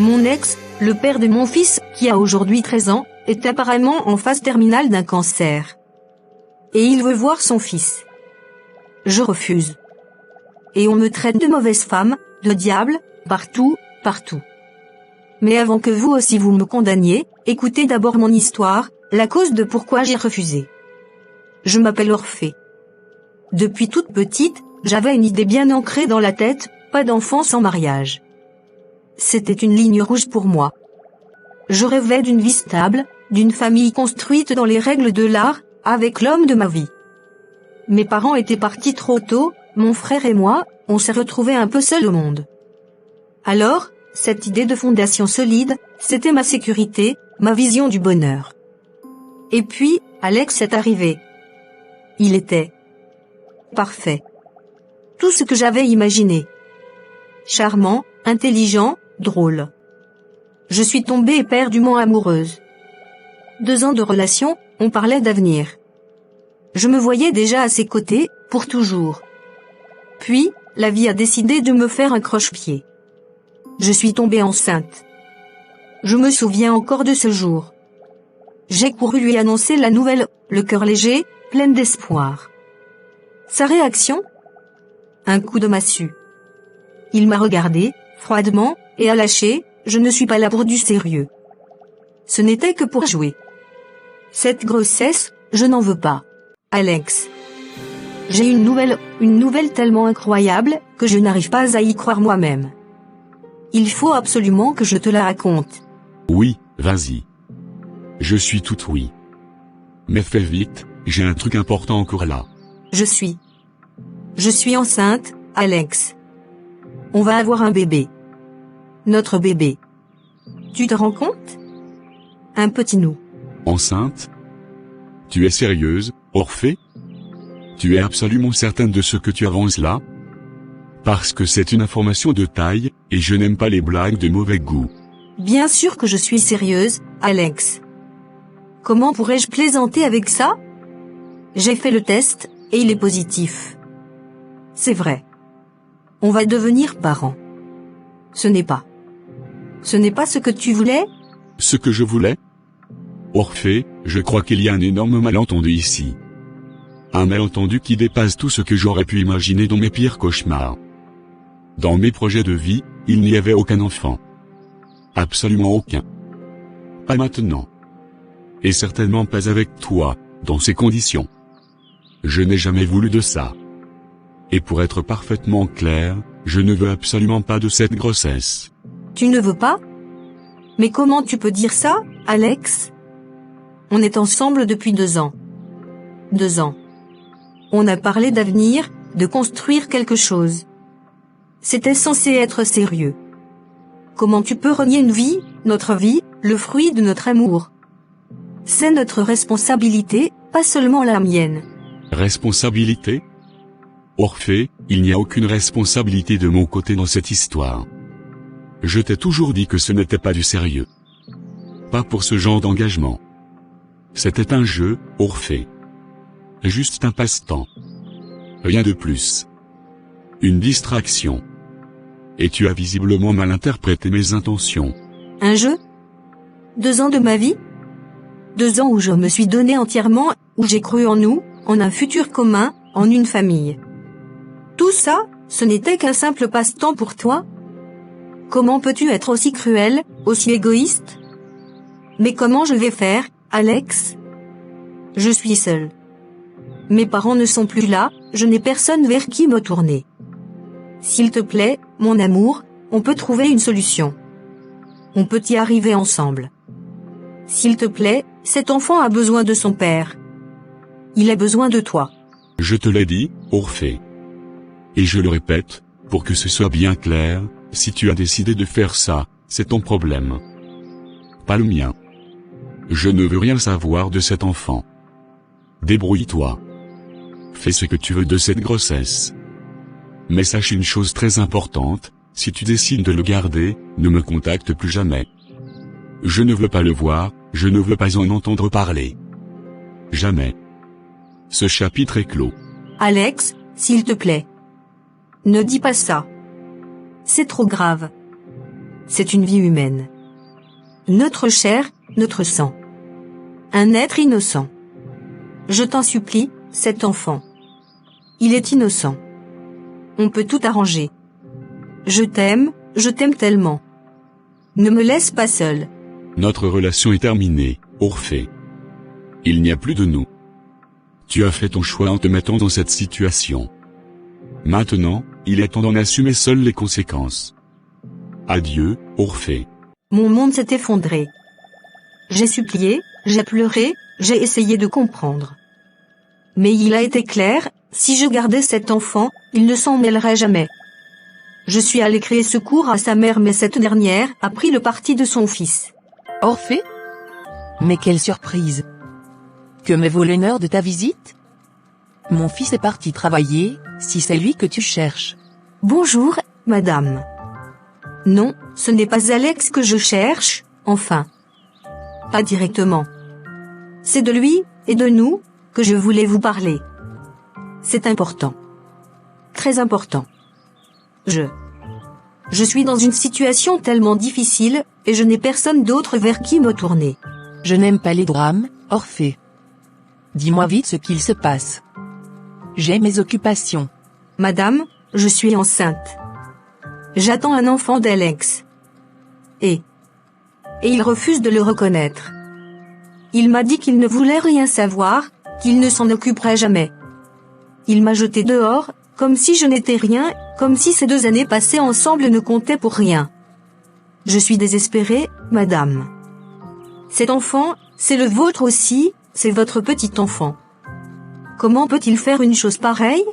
Mon ex, le père de mon fils, qui a aujourd'hui 13 ans, est apparemment en phase terminale d'un cancer. Et il veut voir son fils. Je refuse. Et on me traite de mauvaise femme, de diable, partout. Mais avant que vous aussi vous me condamniez, écoutez d'abord mon histoire, la cause de pourquoi j'ai refusé. Je m'appelle Orphée. Depuis toute petite, j'avais une idée bien ancrée dans la tête, pas d'enfant sans mariage. C'était une ligne rouge pour moi. Je rêvais d'une vie stable, d'une famille construite dans les règles de l'art, avec l'homme de ma vie. Mes parents étaient partis trop tôt, mon frère et moi, on s'est retrouvés un peu seuls au monde. Alors, cette idée de fondation solide, c'était ma sécurité, ma vision du bonheur. Et puis, Alex est arrivé. Il était parfait. Tout ce que j'avais imaginé. Charmant, intelligent, drôle. Je suis tombée éperdument amoureuse. 2 ans de relation, on parlait d'avenir. Je me voyais déjà à ses côtés, pour toujours. Puis, la vie a décidé de me faire un croche-pied. Je suis tombée enceinte. Je me souviens encore de ce jour. J'ai couru lui annoncer la nouvelle, le cœur léger, pleine d'espoir. Sa réaction ? Un coup de massue. Il m'a regardé, froidement, et a lâché, je ne suis pas là pour du sérieux. Ce n'était que pour jouer. Cette grossesse, je n'en veux pas. Alex. J'ai une nouvelle tellement incroyable, que je n'arrive pas à y croire moi-même. Il faut absolument que je te la raconte. Oui, vas-y. Je suis tout oui. Mais fais vite, j'ai un truc important encore là. Je suis enceinte, Alex. On va avoir un bébé. Notre bébé. Tu te rends compte ? Un petit nous. Enceinte ? Tu es sérieuse, Orphée ? Tu es absolument certaine de ce que tu avances là ? Parce que c'est une information de taille, et je n'aime pas les blagues de mauvais goût. Bien sûr que je suis sérieuse, Alex. Comment pourrais-je plaisanter avec ça ? J'ai fait le test, et il est positif. C'est vrai. On va devenir parents. Ce n'est pas ce que tu voulais ? Ce que je voulais ? Orphée, je crois qu'il y a un énorme malentendu ici. Un malentendu qui dépasse tout ce que j'aurais pu imaginer dans mes pires cauchemars. Dans mes projets de vie, il n'y avait aucun enfant. Absolument aucun. Pas maintenant. Et certainement pas avec toi, dans ces conditions. Je n'ai jamais voulu de ça. Et pour être parfaitement clair, je ne veux absolument pas de cette grossesse. Tu ne veux pas ? Mais comment tu peux dire ça, Alex ? On est ensemble depuis 2 ans. 2 ans. On a parlé d'avenir, de construire quelque chose. C'était censé être sérieux. Comment tu peux renier une vie, notre vie, le fruit de notre amour ? C'est notre responsabilité, pas seulement la mienne. Responsabilité ? Orphée, il n'y a aucune responsabilité de mon côté dans cette histoire. Je t'ai toujours dit que ce n'était pas du sérieux. Pas pour ce genre d'engagement. C'était un jeu, Orphée. Juste un passe-temps. Rien de plus. Une distraction. Et tu as visiblement mal interprété mes intentions. Un jeu ? 2 ans de ma vie ? 2 ans où je me suis donné entièrement, où j'ai cru en nous, en un futur commun, en une famille. Tout ça, ce n'était qu'un simple passe-temps pour toi ? Comment peux-tu être aussi cruel, aussi égoïste ? Mais comment je vais faire, Alex ? Je suis seule. Mes parents ne sont plus là, je n'ai personne vers qui me tourner. S'il te plaît, mon amour, on peut trouver une solution. On peut y arriver ensemble. S'il te plaît, cet enfant a besoin de son père. Il a besoin de toi. Je te l'ai dit, Orphée. Et je le répète, pour que ce soit bien clair, si tu as décidé de faire ça, c'est ton problème. Pas le mien. Je ne veux rien savoir de cet enfant. Débrouille-toi. Fais ce que tu veux de cette grossesse. Mais sache une chose très importante, si tu décides de le garder, ne me contacte plus jamais. Je ne veux pas le voir, je ne veux pas en entendre parler. Jamais. Ce chapitre est clos. Alex, s'il te plaît. Ne dis pas ça. C'est trop grave. C'est une vie humaine. Notre chair, notre sang. Un être innocent. Je t'en supplie, cet enfant. Il est innocent. On peut tout arranger. Je t'aime tellement. Ne me laisse pas seule. Notre relation est terminée, Orphée. Il n'y a plus de nous. Tu as fait ton choix en te mettant dans cette situation. Maintenant, il est temps d'en assumer seul les conséquences. Adieu, Orphée. Mon monde s'est effondré. J'ai supplié, j'ai pleuré, j'ai essayé de comprendre. Mais il a été clair, si je gardais cet enfant, il ne s'en mêlerait jamais. Je suis allé crier secours à sa mère, mais cette dernière a pris le parti de son fils. Orphée? Mais quelle surprise! Que me vaut l'honneur de ta visite? Mon fils est parti travailler, si c'est lui que tu cherches. Bonjour, madame. Non, ce n'est pas Alex que je cherche, enfin. Pas directement. C'est de lui, et de nous, que je voulais vous parler. C'est important. Très important. Je suis dans une situation tellement difficile, et je n'ai personne d'autre vers qui me tourner. Je n'aime pas les drames, Orphée. Dis-moi vite ce qu'il se passe. J'ai mes occupations. Madame, je suis enceinte. J'attends un enfant d'Alex. Et il refuse de le reconnaître. Il m'a dit qu'il ne voulait rien savoir, qu'il ne s'en occuperait jamais. Il m'a jeté dehors, comme si je n'étais rien, comme si ces 2 années passées ensemble ne comptaient pour rien. Je suis désespérée, madame. Cet enfant, c'est le vôtre aussi, c'est votre petit enfant. Comment peut-il faire une chose pareille?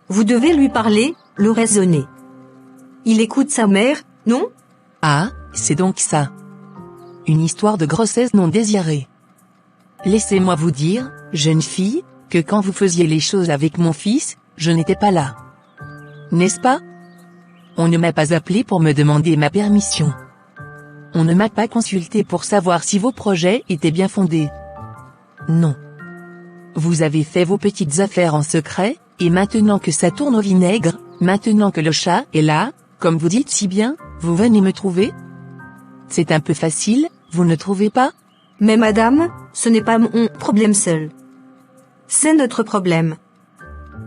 Vous devez lui parler, le raisonner. Il écoute sa mère, non? Ah, c'est donc ça. Une histoire de grossesse non désirée. Laissez-moi vous dire, jeune fille, que quand vous faisiez les choses avec mon fils, je n'étais pas là. N'est-ce pas? On ne m'a pas appelé pour me demander ma permission. On ne m'a pas consulté pour savoir si vos projets étaient bien fondés. Non. Vous avez fait vos petites affaires en secret, et maintenant que ça tourne au vinaigre, maintenant que le chat est là, comme vous dites si bien, vous venez me trouver? C'est un peu facile, vous ne trouvez pas? Mais madame, ce n'est pas mon problème seul. C'est notre problème.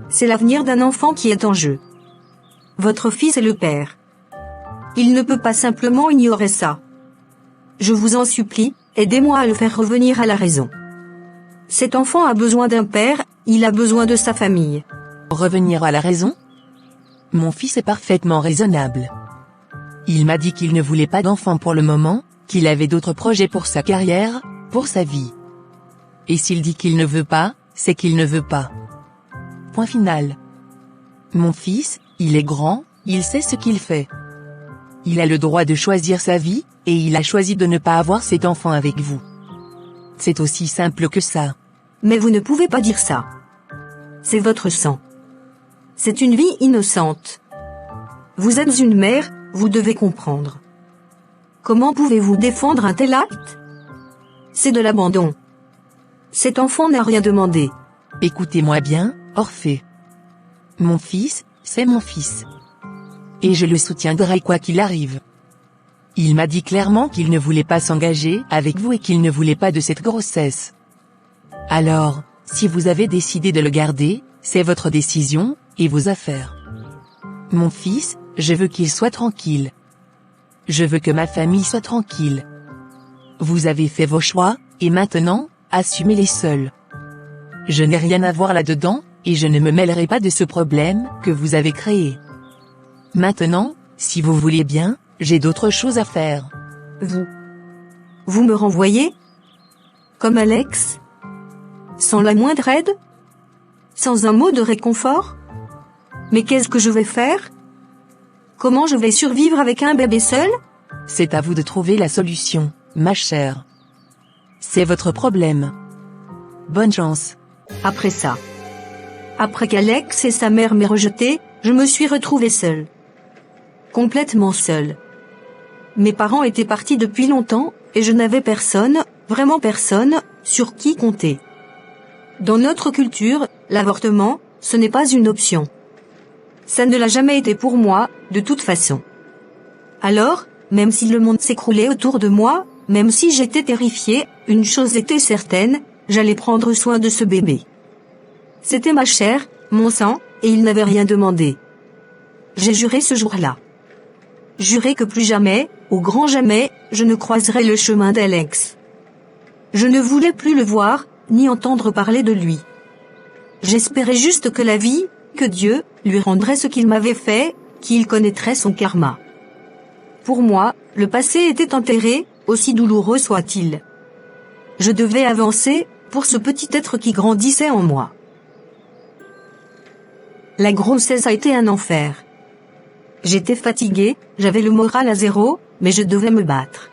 C'est l'avenir d'un enfant qui est en jeu. Votre fils est le père. Il ne peut pas simplement ignorer ça. Je vous en supplie, aidez-moi à le faire revenir à la raison. Cet enfant a besoin d'un père, il a besoin de sa famille. Revenir à la raison? Mon fils est parfaitement raisonnable. Il m'a dit qu'il ne voulait pas d'enfant pour le moment, qu'il avait d'autres projets pour sa carrière, pour sa vie. Et s'il dit qu'il ne veut pas, c'est qu'il ne veut pas. Point final. Mon fils, il est grand, il sait ce qu'il fait. Il a le droit de choisir sa vie, et il a choisi de ne pas avoir cet enfant avec vous. C'est aussi simple que ça. Mais vous ne pouvez pas dire ça. C'est votre sang. C'est une vie innocente. Vous êtes une mère, vous devez comprendre. Comment pouvez-vous défendre un tel acte? C'est de l'abandon. Cet enfant n'a rien demandé. Écoutez-moi bien, Orphée. Mon fils, c'est mon fils. Et je le soutiendrai quoi qu'il arrive. Il m'a dit clairement qu'il ne voulait pas s'engager avec vous et qu'il ne voulait pas de cette grossesse. Alors, si vous avez décidé de le garder, c'est votre décision, et vos affaires. Mon fils, je veux qu'il soit tranquille. Je veux que ma famille soit tranquille. Vous avez fait vos choix, et maintenant, assumez-les seuls. Je n'ai rien à voir là-dedans, et je ne me mêlerai pas de ce problème que vous avez créé. Maintenant, si vous voulez bien, j'ai d'autres choses à faire. Vous me renvoyez? Comme Alex? Sans la moindre aide? Sans un mot de réconfort? Mais qu'est-ce que je vais faire? Comment je vais survivre avec un bébé seul? C'est à vous de trouver la solution, ma chère. C'est votre problème. Bonne chance. Après ça. Après qu'Alex et sa mère m'aient rejeté, je me suis retrouvée seule. Complètement seule. Mes parents étaient partis depuis longtemps, et je n'avais personne, vraiment personne, sur qui compter. Dans notre culture, l'avortement, ce n'est pas une option. Ça ne l'a jamais été pour moi, de toute façon. Alors, même si le monde s'écroulait autour de moi, même si j'étais terrifiée, une chose était certaine, j'allais prendre soin de ce bébé. C'était ma chair, mon sang, et il n'avait rien demandé. J'ai juré ce jour-là. Juré que plus jamais, au grand jamais, je ne croiserai le chemin d'Alex. Je ne voulais plus le voir, ni entendre parler de lui. J'espérais juste que la vie, que Dieu, lui rendrait ce qu'il m'avait fait, qu'il connaîtrait son karma. Pour moi, le passé était enterré, aussi douloureux soit-il. Je devais avancer, pour ce petit être qui grandissait en moi. La grossesse a été un enfer. J'étais fatiguée, j'avais le moral à zéro, mais je devais me battre.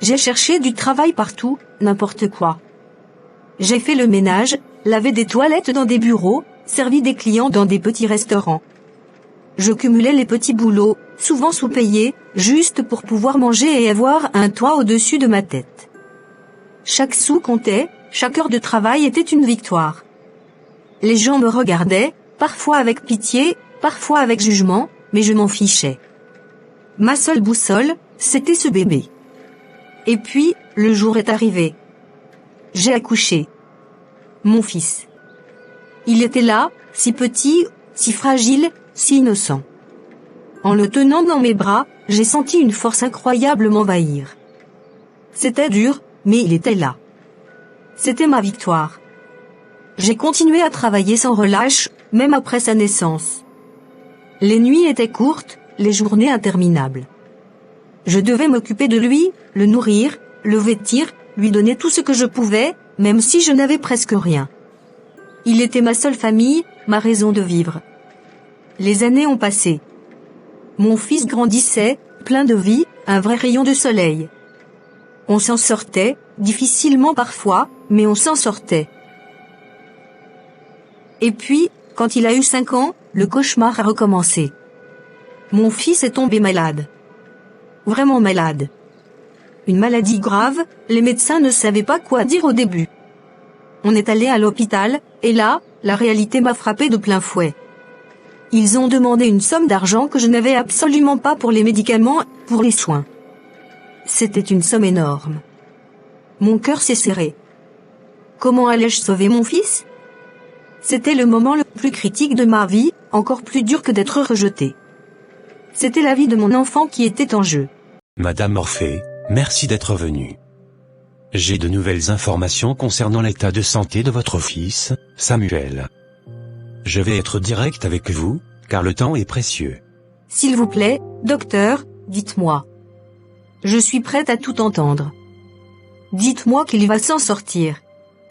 J'ai cherché du travail partout, n'importe quoi. J'ai fait le ménage, lavé des toilettes dans des bureaux, servi des clients dans des petits restaurants. Je cumulais les petits boulots, souvent sous-payés, juste pour pouvoir manger et avoir un toit au-dessus de ma tête. Chaque sou comptait, chaque heure de travail était une victoire. Les gens me regardaient, parfois avec pitié, parfois avec jugement, mais je m'en fichais. Ma seule boussole, c'était ce bébé. Et puis, le jour est arrivé. J'ai accouché. Mon fils. Il était là, si petit, si fragile, si innocent. En le tenant dans mes bras, j'ai senti une force incroyable m'envahir. C'était dur, mais il était là. C'était ma victoire. J'ai continué à travailler sans relâche, même après sa naissance. Les nuits étaient courtes, les journées interminables. Je devais m'occuper de lui, le nourrir, le vêtir, lui donner tout ce que je pouvais, même si je n'avais presque rien. Il était ma seule famille, ma raison de vivre. Les années ont passé. Mon fils grandissait, plein de vie, un vrai rayon de soleil. On s'en sortait, difficilement parfois, mais on s'en sortait. Et puis, quand il a eu 5 ans, le cauchemar a recommencé. Mon fils est tombé malade. Vraiment malade. Une maladie grave, les médecins ne savaient pas quoi dire au début. On est allé à l'hôpital, et là, la réalité m'a frappé de plein fouet. Ils ont demandé une somme d'argent que je n'avais absolument pas pour les médicaments, pour les soins. C'était une somme énorme. Mon cœur s'est serré. Comment allais-je sauver mon fils ? C'était le moment le plus critique de ma vie, encore plus dur que d'être rejeté. C'était la vie de mon enfant qui était en jeu. Madame Orphée, merci d'être venue. J'ai de nouvelles informations concernant l'état de santé de votre fils, Samuel. Je vais être direct avec vous, car le temps est précieux. S'il vous plaît, docteur, dites-moi. Je suis prête à tout entendre. Dites-moi qu'il va s'en sortir.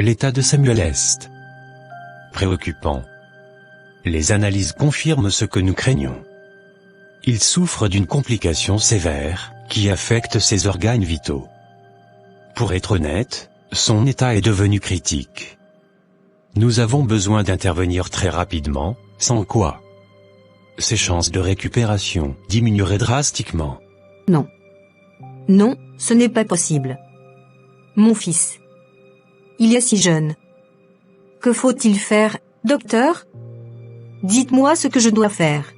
L'état de Samuel est préoccupant. Les analyses confirment ce que nous craignons. Il souffre d'une complication sévère, qui affecte ses organes vitaux. Pour être honnête, son état est devenu critique. Nous avons besoin d'intervenir très rapidement, sans quoi ses chances de récupération diminueraient drastiquement. Non. Non, ce n'est pas possible. Mon fils. Il est si jeune. Que faut-il faire, docteur ? Dites-moi ce que je dois faire.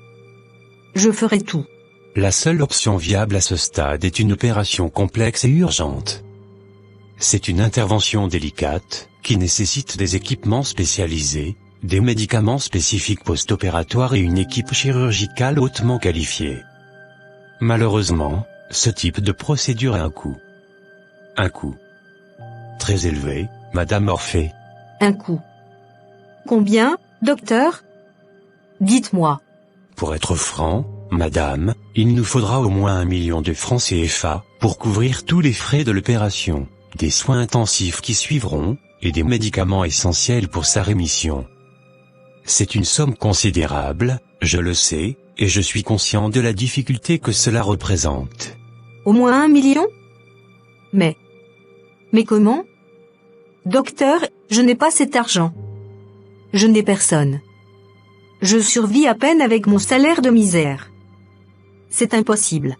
Je ferai tout. La seule option viable à ce stade est une opération complexe et urgente. C'est une intervention délicate, qui nécessite des équipements spécialisés, des médicaments spécifiques post-opératoires et une équipe chirurgicale hautement qualifiée. Malheureusement, ce type de procédure a un coût. Un coût très élevé, Madame Orphée. Un coût. Combien, docteur ? Dites-moi. Pour être franc, Madame, il nous faudra au moins 1 million de francs CFA, pour couvrir tous les frais de l'opération, des soins intensifs qui suivront, et des médicaments essentiels pour sa rémission. C'est une somme considérable, je le sais, et je suis conscient de la difficulté que cela représente. Au moins 1 million ? Mais comment ? Docteur, je n'ai pas cet argent. Je n'ai personne. Je survis à peine avec mon salaire de misère. C'est impossible.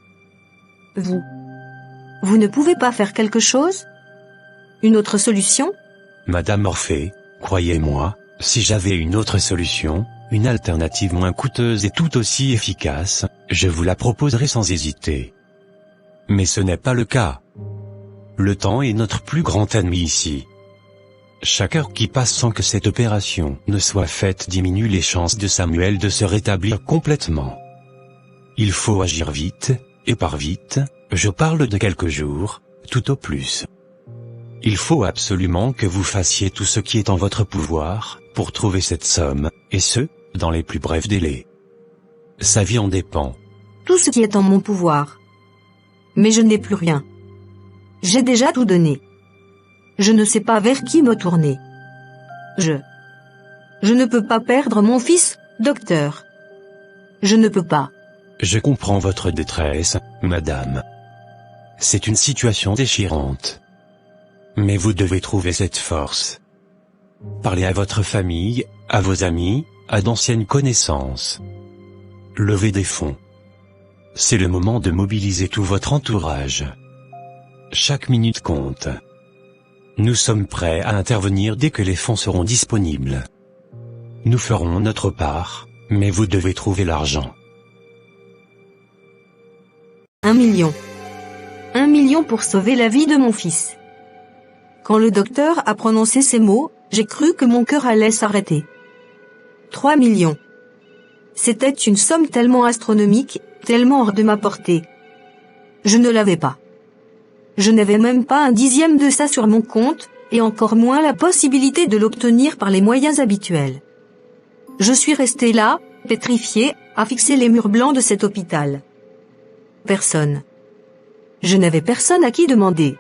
Vous ne pouvez pas faire quelque chose ? Une autre solution ? Madame Orphée, croyez-moi, si j'avais une autre solution, une alternative moins coûteuse et tout aussi efficace, je vous la proposerais sans hésiter. Mais ce n'est pas le cas. Le temps est notre plus grand ennemi ici. Chaque heure qui passe sans que cette opération ne soit faite diminue les chances de Samuel de se rétablir complètement. Il faut agir vite, et par vite, je parle de quelques jours, tout au plus. Il faut absolument que vous fassiez tout ce qui est en votre pouvoir, pour trouver cette somme, et ce, dans les plus brefs délais. Sa vie en dépend. Tout ce qui est en mon pouvoir. Mais je n'ai plus rien. J'ai déjà tout donné. Je ne sais pas vers qui me tourner. Je ne peux pas perdre mon fils, docteur. Je ne peux pas. Je comprends votre détresse, madame. C'est une situation déchirante. Mais vous devez trouver cette force. Parlez à votre famille, à vos amis, à d'anciennes connaissances. Levez des fonds. C'est le moment de mobiliser tout votre entourage. Chaque minute compte. Nous sommes prêts à intervenir dès que les fonds seront disponibles. Nous ferons notre part, mais vous devez trouver l'argent. 1 million. 1 million pour sauver la vie de mon fils. Quand le docteur a prononcé ces mots, j'ai cru que mon cœur allait s'arrêter. 3 millions. C'était une somme tellement astronomique, tellement hors de ma portée. Je ne l'avais pas. Je n'avais même pas un dixième de ça sur mon compte, et encore moins la possibilité de l'obtenir par les moyens habituels. Je suis resté là, pétrifié, à fixer les murs blancs de cet hôpital. Personne. Je n'avais personne à qui demander.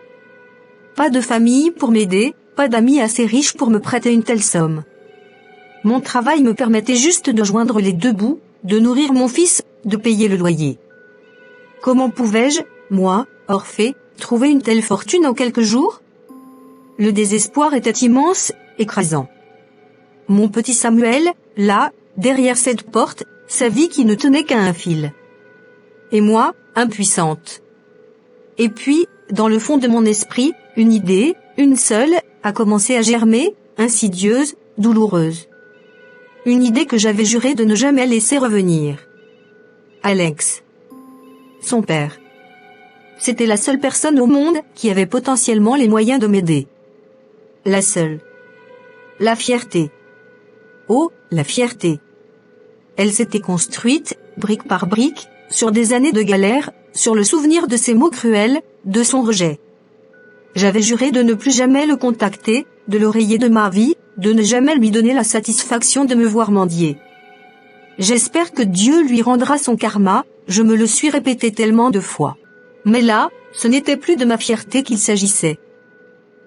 Pas de famille pour m'aider, pas d'amis assez riches pour me prêter une telle somme. Mon travail me permettait juste de joindre les deux bouts, de nourrir mon fils, de payer le loyer. Comment pouvais-je, moi, Orphée, trouver une telle fortune en quelques jours? Le désespoir était immense, écrasant. Mon petit Samuel, là, derrière cette porte, sa vie qui ne tenait qu'à un fil. Et moi, impuissante. Et puis, dans le fond de mon esprit, une idée, une seule, a commencé à germer, insidieuse, douloureuse. Une idée que j'avais juré de ne jamais laisser revenir. Alex. Son père. C'était la seule personne au monde qui avait potentiellement les moyens de m'aider. La seule. La fierté. Oh, la fierté. Elle s'était construite, brique par brique, sur des années de galère, sur le souvenir de ses mots cruels, de son rejet. J'avais juré de ne plus jamais le contacter, de le rayer de ma vie, de ne jamais lui donner la satisfaction de me voir mendier. J'espère que Dieu lui rendra son karma, je me le suis répété tellement de fois. Mais là, ce n'était plus de ma fierté qu'il s'agissait.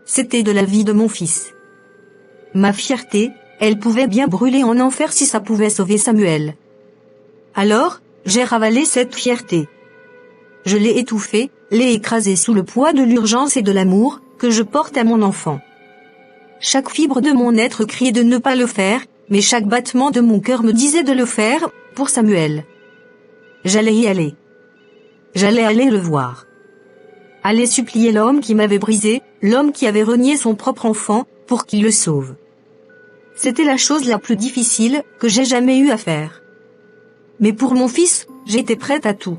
C'était de la vie de mon fils. Ma fierté, elle pouvait bien brûler en enfer si ça pouvait sauver Samuel. Alors, j'ai ravalé cette fierté. Je l'ai étouffée, l'ai écrasée sous le poids de l'urgence et de l'amour que je porte à mon enfant. Chaque fibre de mon être criait de ne pas le faire, mais chaque battement de mon cœur me disait de le faire, pour Samuel. J'allais y aller. J'allais aller le voir. Aller supplier l'homme qui m'avait brisé, l'homme qui avait renié son propre enfant, pour qu'il le sauve. C'était la chose la plus difficile que j'ai jamais eu à faire. Mais pour mon fils, j'étais prête à tout.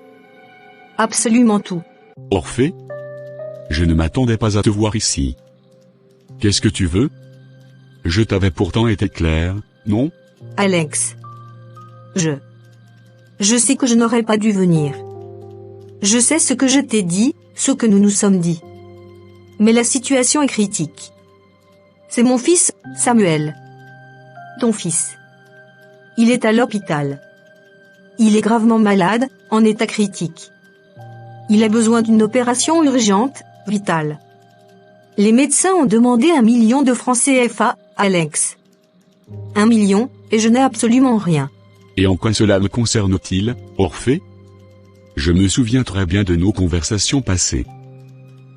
Absolument tout. Orphée? Je ne m'attendais pas à te voir ici. Qu'est-ce que tu veux? Je t'avais pourtant été clair, non? Alex. Je sais que je n'aurais pas dû venir. Je sais ce que je t'ai dit, ce que nous nous sommes dit. Mais la situation est critique. C'est mon fils, Samuel. Ton fils. Il est à l'hôpital. Il est gravement malade, en état critique. Il a besoin d'une opération urgente, vitale. Les médecins ont demandé 1 million de francs CFA, Alex. 1 million, et je n'ai absolument rien. Et en quoi cela me concerne-t-il, Orphée? Je me souviens très bien de nos conversations passées.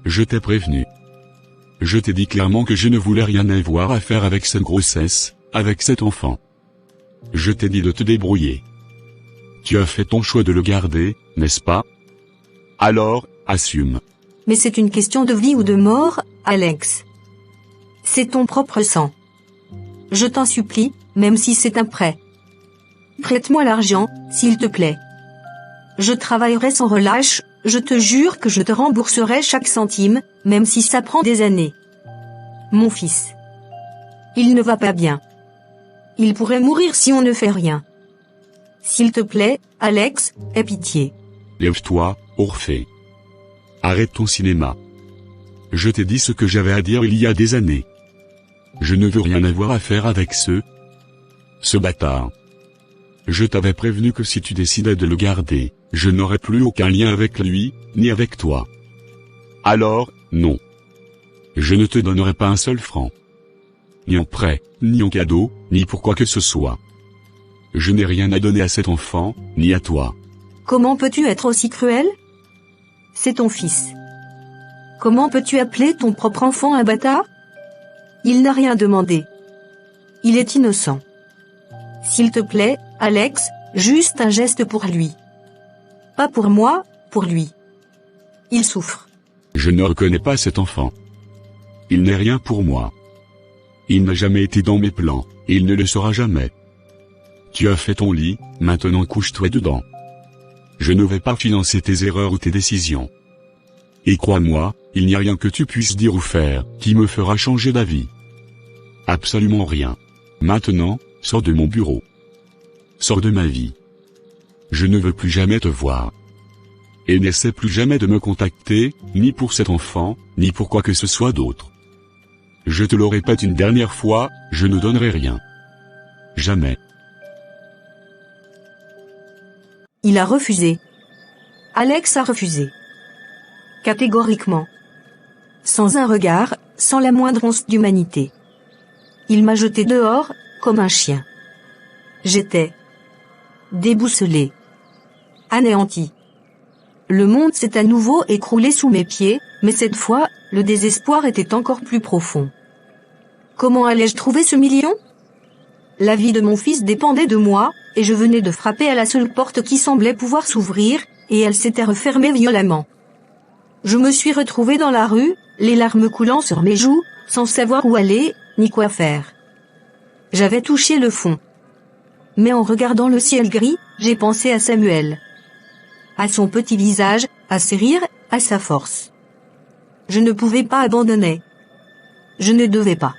Je t'ai prévenu. Je t'ai dit clairement que je ne voulais rien avoir à faire avec cette grossesse, avec cet enfant. Je t'ai dit de te débrouiller. Tu as fait ton choix de le garder, n'est-ce pas? Alors, assume. Mais c'est une question de vie ou de mort, Alex. C'est ton propre sang. Je t'en supplie, même si c'est un prêt. Prête-moi l'argent, s'il te plaît. Je travaillerai sans relâche, je te jure que je te rembourserai chaque centime, même si ça prend des années. Mon fils. Il ne va pas bien. Il pourrait mourir si on ne fait rien. S'il te plaît, Alex, aie pitié. Lève-toi, Orphée. Arrête ton cinéma. Je t'ai dit ce que j'avais à dire il y a des années. Je ne veux rien avoir à faire avec ce bâtard. Je t'avais prévenu que si tu décidais de le garder, je n'aurais plus aucun lien avec lui, ni avec toi. Alors, non. Je ne te donnerai pas un seul franc. Ni en prêt, ni en cadeau, ni pour quoi que ce soit. Je n'ai rien à donner à cet enfant, ni à toi. Comment peux-tu être aussi cruel? C'est ton fils. Comment peux-tu appeler ton propre enfant un bâtard? Il n'a rien demandé. Il est innocent. S'il te plaît, Alex, juste un geste pour lui. Pas pour moi, pour lui. Il souffre. Je ne reconnais pas cet enfant. Il n'est rien pour moi. Il n'a jamais été dans mes plans, et il ne le sera jamais. Tu as fait ton lit, maintenant couche-toi dedans. Je ne vais pas financer tes erreurs ou tes décisions. Et crois-moi, il n'y a rien que tu puisses dire ou faire, qui me fera changer d'avis. Absolument rien. Maintenant, sors de mon bureau. Sors de ma vie. Je ne veux plus jamais te voir. Et n'essaie plus jamais de me contacter, ni pour cet enfant, ni pour quoi que ce soit d'autre. Je te le répète une dernière fois, je ne donnerai rien. Jamais. Il a refusé. Alex a refusé. Catégoriquement. Sans un regard, sans la moindre once d'humanité. Il m'a jeté dehors, comme un chien. J'étais déboussolé. Anéanti. Le monde s'est à nouveau écroulé sous mes pieds, mais cette fois, le désespoir était encore plus profond. Comment allais-je trouver ce million? La vie de mon fils dépendait de moi, et je venais de frapper à la seule porte qui semblait pouvoir s'ouvrir, et elle s'était refermée violemment. Je me suis retrouvé dans la rue, les larmes coulant sur mes joues, sans savoir où aller, ni quoi faire. J'avais touché le fond. Mais en regardant le ciel gris, j'ai pensé à Samuel. À son petit visage, à ses rires, à sa force. Je ne pouvais pas abandonner. Je ne devais pas.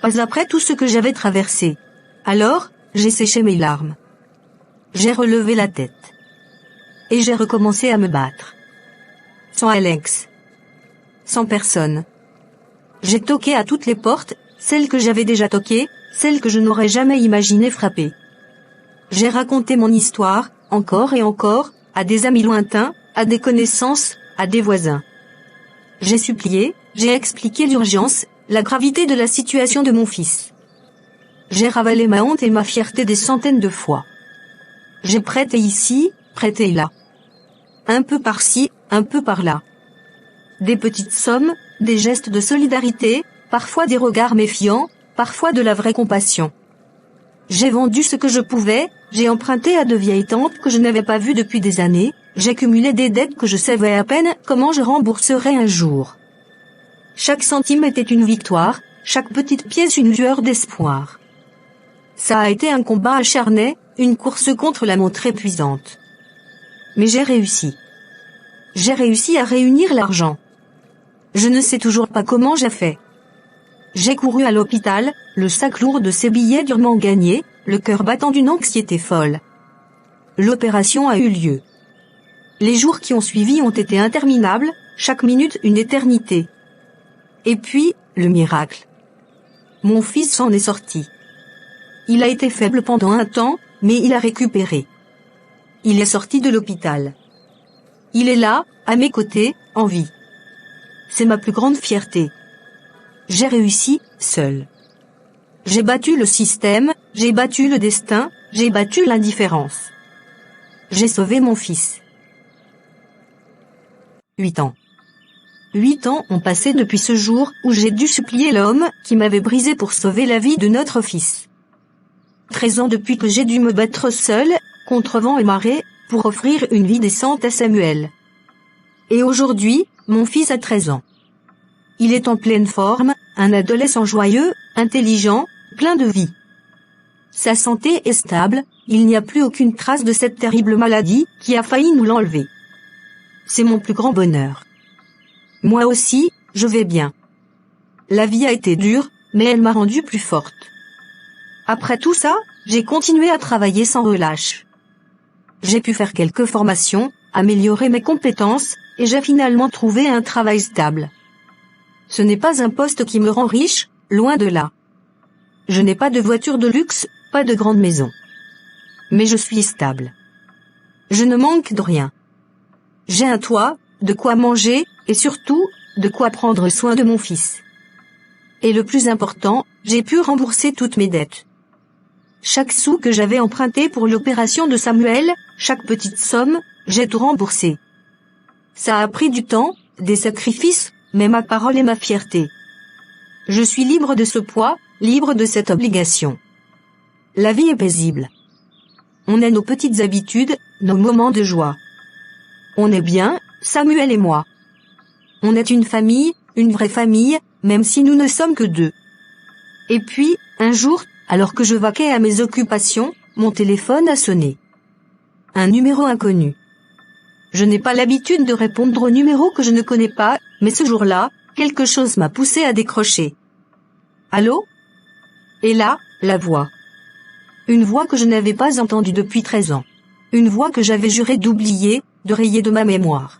Pas après tout ce que j'avais traversé. Alors, j'ai séché mes larmes. J'ai relevé la tête. Et j'ai recommencé à me battre. Sans Alex. Sans personne. J'ai toqué à toutes les portes, celles que j'avais déjà toquées, celles que je n'aurais jamais imaginé frapper. J'ai raconté mon histoire, encore et encore, à des amis lointains, à des connaissances, à des voisins. J'ai supplié, j'ai expliqué l'urgence, la gravité de la situation de mon fils. J'ai ravalé ma honte et ma fierté des centaines de fois. J'ai prêté ici, prêté là. Un peu par-ci, un peu par-là. Des petites sommes, des gestes de solidarité, parfois des regards méfiants, parfois de la vraie compassion. J'ai vendu ce que je pouvais, j'ai emprunté à de vieilles tantes que je n'avais pas vues depuis des années, j'ai cumulé des dettes que je savais à peine comment je rembourserais un jour. Chaque centime était une victoire, chaque petite pièce une lueur d'espoir. Ça a été un combat acharné, une course contre la montre épuisante. Mais j'ai réussi. J'ai réussi à réunir l'argent. Je ne sais toujours pas comment j'ai fait. J'ai couru à l'hôpital, le sac lourd de ses billets durement gagné, le cœur battant d'une anxiété folle. L'opération a eu lieu. Les jours qui ont suivi ont été interminables, chaque minute une éternité. Et puis, le miracle. Mon fils s'en est sorti. Il a été faible pendant un temps, mais il a récupéré. Il est sorti de l'hôpital. Il est là, à mes côtés, en vie. C'est ma plus grande fierté. J'ai réussi, seul. J'ai battu le système, j'ai battu le destin, j'ai battu l'indifférence. J'ai sauvé mon fils. 8 ans. 8 ans ont passé depuis ce jour où j'ai dû supplier l'homme qui m'avait brisé pour sauver la vie de notre fils. 13 ans depuis que j'ai dû me battre seul, contre vent et marée, pour offrir une vie décente à Samuel. Et aujourd'hui, mon fils a 13 ans. Il est en pleine forme, un adolescent joyeux, intelligent, plein de vie. Sa santé est stable, il n'y a plus aucune trace de cette terrible maladie qui a failli nous l'enlever. c'est mon plus grand bonheur. Moi aussi, je vais bien. La vie a été dure, mais elle m'a rendue plus forte. Après tout ça, j'ai continué à travailler sans relâche. J'ai pu faire quelques formations, améliorer mes compétences, et j'ai finalement trouvé un travail stable. Ce n'est pas un poste qui me rend riche, loin de là. Je n'ai pas de voiture de luxe, pas de grande maison. Mais je suis stable. Je ne manque de rien. J'ai un toit, de quoi manger, et surtout, de quoi prendre soin de mon fils. Et le plus important, j'ai pu rembourser toutes mes dettes. Chaque sou que j'avais emprunté pour l'opération de Samuel, chaque petite somme, j'ai tout remboursé. Ça a pris du temps, des sacrifices, mais ma parole est ma fierté. Je suis libre de ce poids, libre de cette obligation. La vie est paisible. On a nos petites habitudes, nos moments de joie. On est bien, Samuel et moi. On est une famille, une vraie famille, même si nous ne sommes que deux. Et puis, un jour, alors que je vaquais à mes occupations, mon téléphone a sonné. Un numéro inconnu. Je n'ai pas l'habitude de répondre aux numéros que je ne connais pas, mais ce jour-là, quelque chose m'a poussé à décrocher. Allô ? Et là, la voix. Une voix que je n'avais pas entendue depuis 13 ans. Une voix que j'avais juré d'oublier, de rayer de ma mémoire.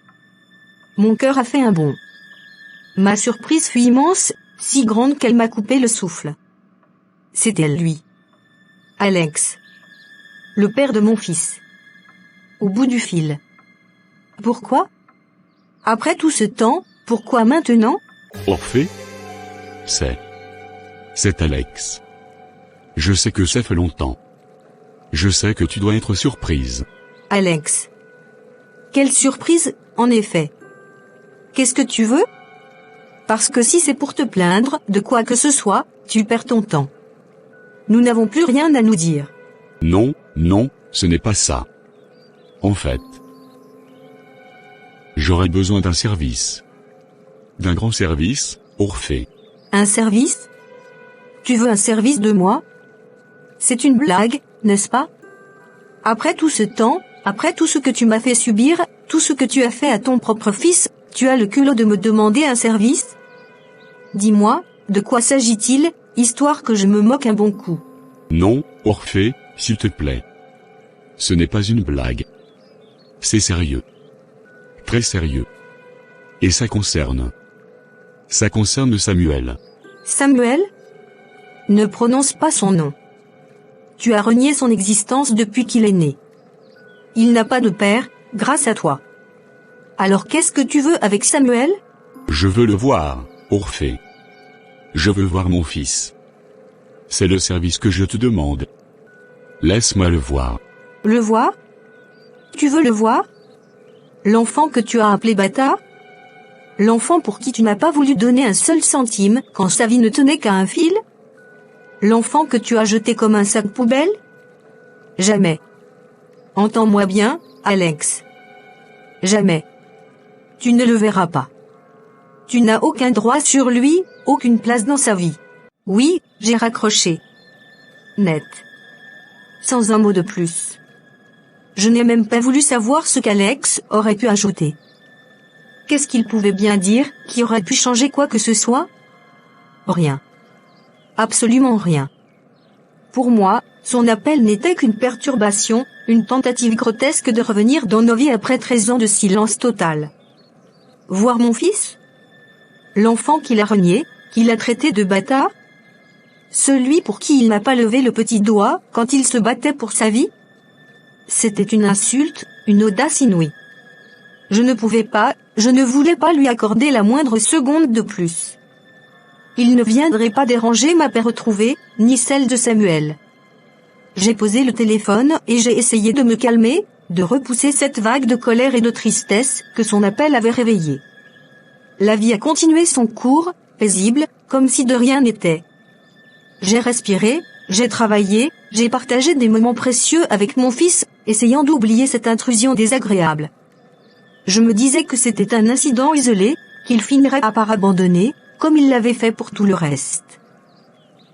Mon cœur a fait un bond. Ma surprise fut immense, si grande qu'elle m'a coupé le souffle. C'était lui. Alex. Le père de mon fils. Au bout du fil. Pourquoi ? Après tout ce temps, pourquoi maintenant ? Orphée ? C'est Alex. Je sais que ça fait longtemps. Je sais que tu dois être surprise. Alex. Quelle surprise, en effet. Qu'est-ce que tu veux ? Parce que si c'est pour te plaindre de quoi que ce soit, tu perds ton temps. Nous n'avons plus rien à nous dire. Non, ce n'est pas ça. En fait, j'aurais besoin d'un service. D'un grand service, Orphée. Un service ? Tu veux un service de moi ? C'est une blague, n'est-ce pas ? Après tout ce temps, après tout ce que tu m'as fait subir, tout ce que tu as fait à ton propre fils, tu as le culot de me demander un service ? Dis-moi, de quoi s'agit-il, histoire que je me moque un bon coup ? Non, Orphée, s'il te plaît. Ce n'est pas une blague. C'est sérieux. Très sérieux. Et ça concerne Samuel. Samuel ? Ne prononce pas son nom. Tu as renié son existence depuis qu'il est né. Il n'a pas de père, grâce à toi. Alors qu'est-ce que tu veux avec Samuel ? Je veux le voir, Orphée. Je veux voir mon fils. C'est le service que je te demande. Laisse-moi le voir. Le voir ? Tu veux le voir ? L'enfant que tu as appelé bâtard ? L'enfant pour qui tu n'as pas voulu donner un seul centime quand sa vie ne tenait qu'à un fil ? L'enfant que tu as jeté comme un sac poubelle ? Jamais. Entends-moi bien, Alex. Jamais. Tu ne le verras pas. Tu n'as aucun droit sur lui, aucune place dans sa vie. Oui, j'ai raccroché. Net. Sans un mot de plus. Je n'ai même pas voulu savoir ce qu'Alex aurait pu ajouter. Qu'est-ce qu'il pouvait bien dire qui aurait pu changer quoi que ce soit ? Rien. Absolument rien. Pour moi, son appel n'était qu'une perturbation, une tentative grotesque de revenir dans nos vies après 13 ans de silence total. Voir mon fils ? L'enfant qu'il a renié, qu'il a traité de bâtard ? Celui pour qui il n'a pas levé le petit doigt quand il se battait pour sa vie ? C'était une insulte, une audace inouïe. Je ne pouvais pas, je ne voulais pas lui accorder la moindre seconde de plus. Il ne viendrait pas déranger ma paix retrouvée, ni celle de Samuel. J'ai posé le téléphone et j'ai essayé de me calmer, de repousser cette vague de colère et de tristesse que son appel avait réveillée. La vie a continué son cours, paisible, comme si de rien n'était. J'ai respiré, j'ai travaillé, j'ai partagé des moments précieux avec mon fils, essayant d'oublier cette intrusion désagréable. Je me disais que c'était un incident isolé, qu'il finirait par abandonner, comme il l'avait fait pour tout le reste.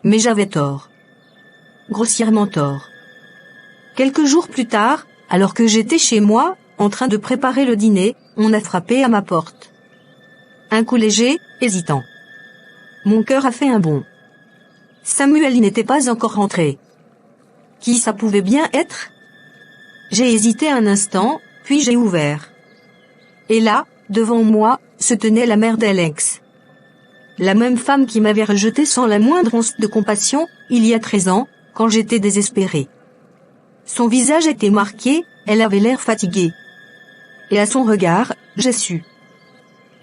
Mais j'avais tort. Grossièrement tort. Quelques jours plus tard, alors que j'étais chez moi, en train de préparer le dîner, on a frappé à ma porte. Un coup léger, hésitant. Mon cœur a fait un bond. Samuel n'était pas encore rentré. Qui ça pouvait bien être? J'ai hésité un instant, puis j'ai ouvert. Et là, devant moi, se tenait la mère d'Alex. La même femme qui m'avait rejeté sans la moindre once de compassion, il y a 13 ans, quand j'étais désespéré. Son visage était marqué, elle avait l'air fatiguée. Et à son regard, j'ai su.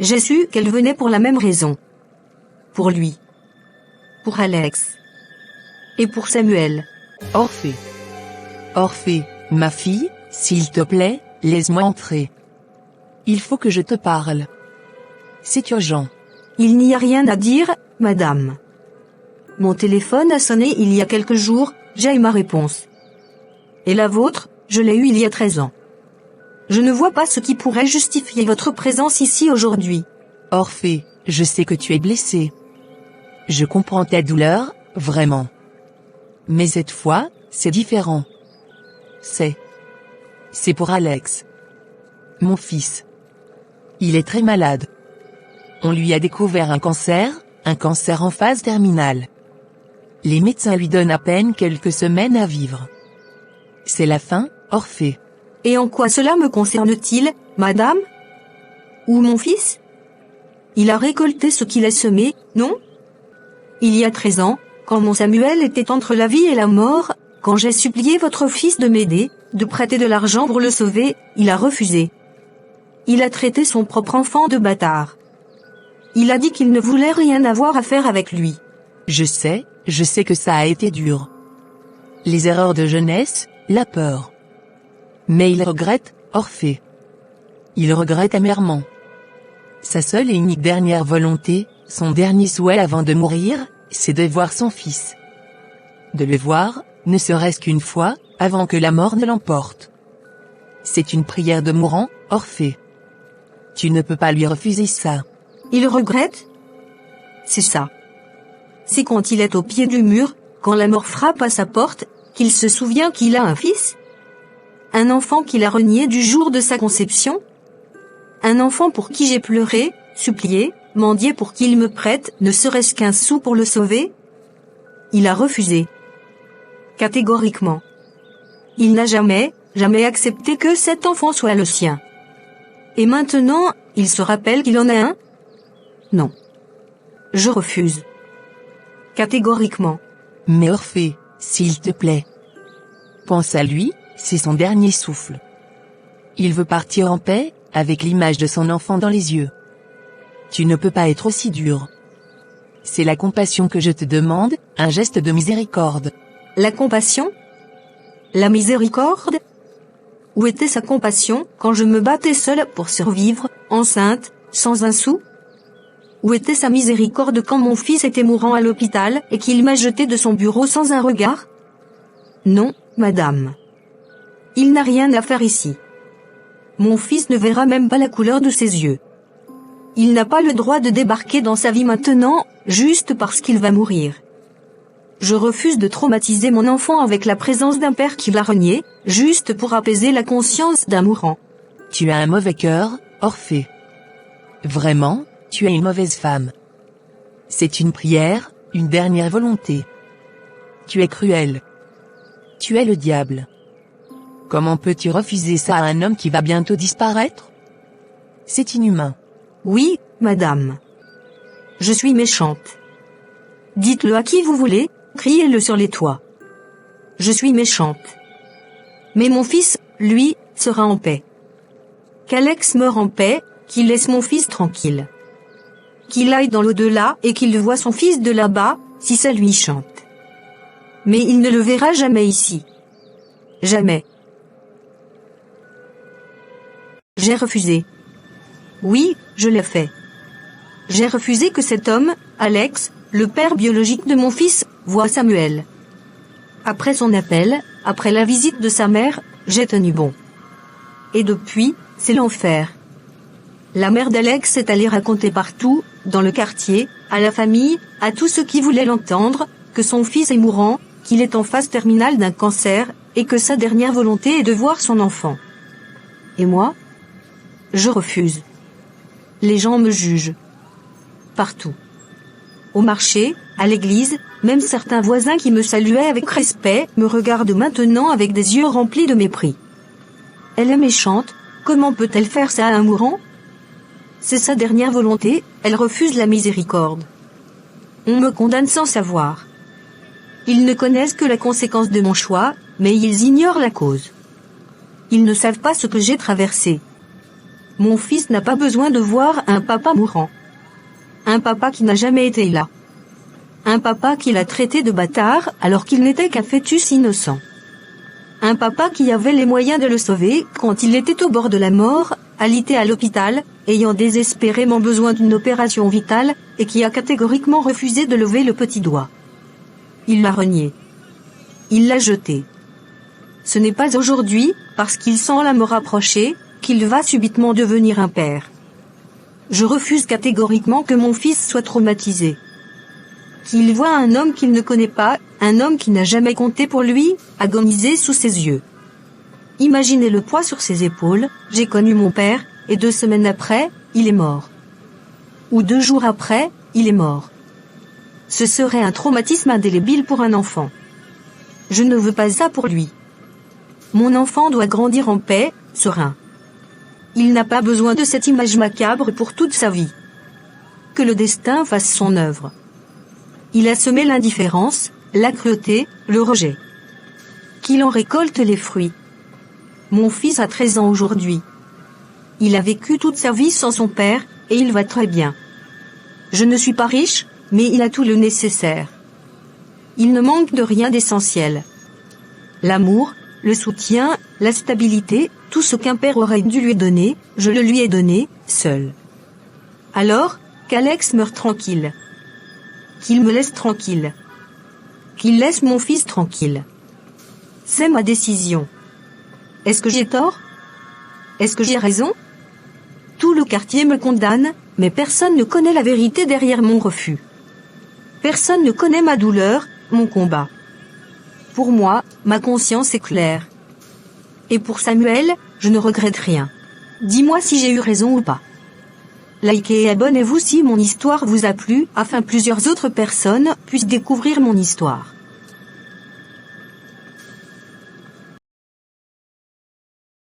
J'ai su qu'elle venait pour la même raison. Pour lui. Pour Alex. Et pour Samuel. Orphée. Orphée, ma fille, s'il te plaît, laisse-moi entrer. Il faut que je te parle. C'est urgent. Il n'y a rien à dire, madame. Mon téléphone a sonné il y a quelques jours, j'ai eu ma réponse. Et la vôtre, je l'ai eue il y a 13 ans. Je ne vois pas ce qui pourrait justifier votre présence ici aujourd'hui. Orphée, je sais que tu es blessé. Je comprends ta douleur, vraiment. Mais cette fois, c'est différent. C'est pour Alex. Mon fils. Il est très malade. On lui a découvert un cancer en phase terminale. Les médecins lui donnent à peine quelques semaines à vivre. C'est la fin, Orphée. Et en quoi cela me concerne-t-il, madame? Ou mon fils? Il a récolté ce qu'il a semé, non? Il y a 13 ans, quand mon Samuel était entre la vie et la mort, quand j'ai supplié votre fils de m'aider, de prêter de l'argent pour le sauver, il a refusé. Il a traité son propre enfant de bâtard. Il a dit qu'il ne voulait rien avoir à faire avec lui. Je sais que ça a été dur. Les erreurs de jeunesse, la peur. Mais il regrette, Orphée. Il regrette amèrement. Sa seule et unique dernière volonté, son dernier souhait avant de mourir, c'est de voir son fils. De le voir, ne serait-ce qu'une fois, avant que la mort ne l'emporte. C'est une prière de mourant, Orphée. Tu ne peux pas lui refuser ça. Il regrette? C'est ça. C'est quand il est au pied du mur, quand la mort frappe à sa porte, qu'il se souvient qu'il a un fils? Un enfant qu'il a renié du jour de sa conception? Un enfant pour qui j'ai pleuré, supplié, mendié pour qu'il me prête ne serait-ce qu'un sou pour le sauver? Il a refusé. Catégoriquement. Il n'a jamais accepté que cet enfant soit le sien. Et maintenant, il se rappelle qu'il en a un? Non. Je refuse. Catégoriquement. Mais Orphée, s'il te plaît. Pense à lui, c'est son dernier souffle. Il veut partir en paix, avec l'image de son enfant dans les yeux. Tu ne peux pas être aussi dur. C'est la compassion que je te demande, un geste de miséricorde. La compassion? La miséricorde? Où était sa compassion quand je me battais seule pour survivre, enceinte, sans un sou? Où était sa miséricorde quand mon fils était mourant à l'hôpital et qu'il m'a jeté de son bureau sans un regard? Non, madame. Il n'a rien à faire ici. Mon fils ne verra même pas la couleur de ses yeux. Il n'a pas le droit de débarquer dans sa vie maintenant, juste parce qu'il va mourir. Je refuse de traumatiser mon enfant avec la présence d'un père qui l'a renié, juste pour apaiser la conscience d'un mourant. Tu as un mauvais cœur, Orphée. Vraiment, tu es une mauvaise femme. C'est une prière, une dernière volonté. Tu es cruel. Tu es le diable. Comment peux-tu refuser ça à un homme qui va bientôt disparaître? C'est inhumain. Oui, madame. Je suis méchante. Dites-le à qui vous voulez, criez-le sur les toits. Je suis méchante. Mais mon fils, lui, sera en paix. Qu'Alex meure en paix, qu'il laisse mon fils tranquille. Qu'il aille dans l'au-delà et qu'il voie son fils de là-bas, si ça lui chante. Mais il ne le verra jamais ici. Jamais. J'ai refusé. Oui, je l'ai fait. J'ai refusé que cet homme, Alex, le père biologique de mon fils, voie Samuel. Après son appel, après la visite de sa mère, j'ai tenu bon. Et depuis, c'est l'enfer. La mère d'Alex est allée raconter partout, dans le quartier, à la famille, à tous ceux qui voulaient l'entendre, que son fils est mourant, qu'il est en phase terminale d'un cancer, et que sa dernière volonté est de voir son enfant. Et moi? Je refuse. Les gens me jugent. Partout. Au marché, à l'église, même certains voisins qui me saluaient avec respect me regardent maintenant avec des yeux remplis de mépris. Elle est méchante, comment peut-elle faire ça à un mourant? C'est sa dernière volonté, elle refuse la miséricorde. On me condamne sans savoir. Ils ne connaissent que la conséquence de mon choix, mais ils ignorent la cause. Ils ne savent pas ce que j'ai traversé. Mon fils n'a pas besoin de voir un papa mourant. Un papa qui n'a jamais été là. Un papa qui l'a traité de bâtard alors qu'il n'était qu'un fœtus innocent. Un papa qui avait les moyens de le sauver quand il était au bord de la mort, alité à l'hôpital, ayant désespérément besoin d'une opération vitale, et qui a catégoriquement refusé de lever le petit doigt. Il l'a renié. Il l'a jeté. Ce n'est pas aujourd'hui, parce qu'il sent la mort approcher, qu'il va subitement devenir un père. Je refuse catégoriquement que mon fils soit traumatisé. Qu'il voit un homme qu'il ne connaît pas, un homme qui n'a jamais compté pour lui, agoniser sous ses yeux. Imaginez le poids sur ses épaules, j'ai connu mon père, et 2 semaines après, il est mort. Ou 2 jours après, il est mort. Ce serait un traumatisme indélébile pour un enfant. Je ne veux pas ça pour lui. Mon enfant doit grandir en paix, serein. Il n'a pas besoin de cette image macabre pour toute sa vie. Que le destin fasse son œuvre. Il a semé l'indifférence, la cruauté, le rejet. Qu'il en récolte les fruits. Mon fils a 13 ans aujourd'hui. Il a vécu toute sa vie sans son père, et il va très bien. Je ne suis pas riche, mais il a tout le nécessaire. Il ne manque de rien d'essentiel. L'amour, le soutien, la stabilité, tout ce qu'un père aurait dû lui donner, je le lui ai donné, seul. Alors, qu'Alex meure tranquille. Qu'il me laisse tranquille. Qu'il laisse mon fils tranquille. C'est ma décision. Est-ce que j'ai tort? Est-ce que j'ai raison? Tout le quartier me condamne, mais personne ne connaît la vérité derrière mon refus. Personne ne connaît ma douleur, mon combat. Pour moi, ma conscience est claire. Et pour Samuel, je ne regrette rien. Dis-moi si j'ai eu raison ou pas. Likez et abonnez-vous si mon histoire vous a plu, afin que plusieurs autres personnes puissent découvrir mon histoire.